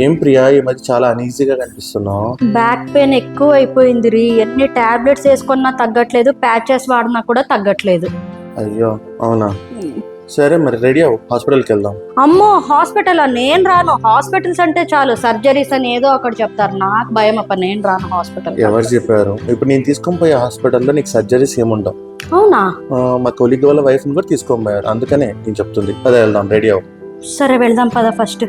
ఏం ప్రియా, ఈ మధ్య చాలా అనీజీగా కనిపిస్తున్నావు. బ్యాక్ పెయిన్ ఎక్కువ అయిపోయింది రీ. ఎన్ని టాబ్లెట్స్ వేసుకున్నా తగ్గట్లేదు, ప్యాచెస్ వాడినా కూడా తగ్గట్లేదు. అయ్యో అవునా, సరే మరి రెడీ అవ్వు, హాస్పిటల్కి వెళ్దాం. అమ్మో హాస్పిటల్ నేను రాను. హాస్పిటల్స్ అంటే చాలు సర్జరీస్ అని ఏదో ఒకటి చెప్తారు. నాకు భయం అప్ప, నేను రాను హాస్పిటల్. ఎవరు చెప్పారు? ఇప్పుడు నేను తీసుకొని పోయే హాస్పిటల్లో నీకు సర్జరీస్ ఏముండవు. అవునా? మా కొలీగ్ వాళ్ళ వైఫ్ని కూడా తీసుకొని పోయారు, అందుకనే నేను చెప్తుంది. అదే వెళ్దాం, రెడీ అవ్వు. సరే వెళ్దాం పద. ఫస్ట్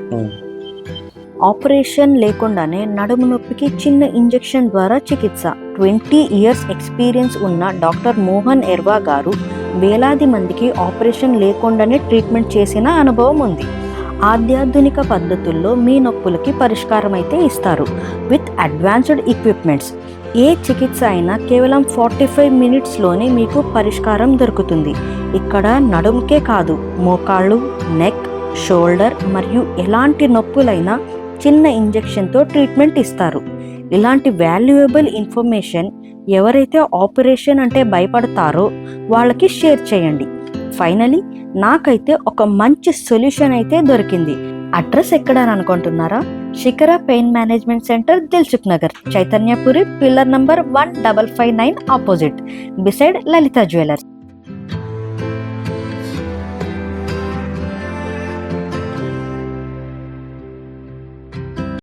ఆపరేషన్ లేకుండానే నడుము నొప్పికి చిన్న ఇంజెక్షన్ ద్వారా చికిత్స. 20 ఇయర్స్ ఎక్స్పీరియన్స్ ఉన్న డాక్టర్ మోహన్ ఎర్వా గారు వేలాది మందికి ఆపరేషన్ లేకుండానే ట్రీట్మెంట్ చేసిన అనుభవం ఉంది. అత్యాధునిక పద్ధతుల్లో మీ నొప్పులకి పరిష్కారం అయితే ఇస్తారు విత్ అడ్వాన్స్డ్ ఎక్విప్మెంట్స్. ఏ చికిత్స అయినా కేవలం 45 మినిట్స్లోనే మీకు పరిష్కారం దొరుకుతుంది. ఇక్కడ నడుముకే కాదు, మోకాళ్ళు, నెక్, షోల్డర్ మరియు ఎలాంటి నొప్పులైనా చిన్న ఇంజెక్షన్తో ట్రీట్మెంట్ ఇస్తారు. ఇలాంటి వాల్యుయబుల్ ఇన్ఫర్మేషన్ ఎవరైతే ఆపరేషన్ అంటే భయపడతారో వాళ్ళకి షేర్ చేయండి. ఫైనలీ నాకైతే ఒక మంచి సొల్యూషన్ అయితే దొరికింది. అడ్రస్ ఎక్కడ అని అనుకుంటున్నారా? Shikhara pain management centre, Dilsukh Nagar, Chaitanyapuri, pillar number 1559 opposite, beside Lalitha jewellers.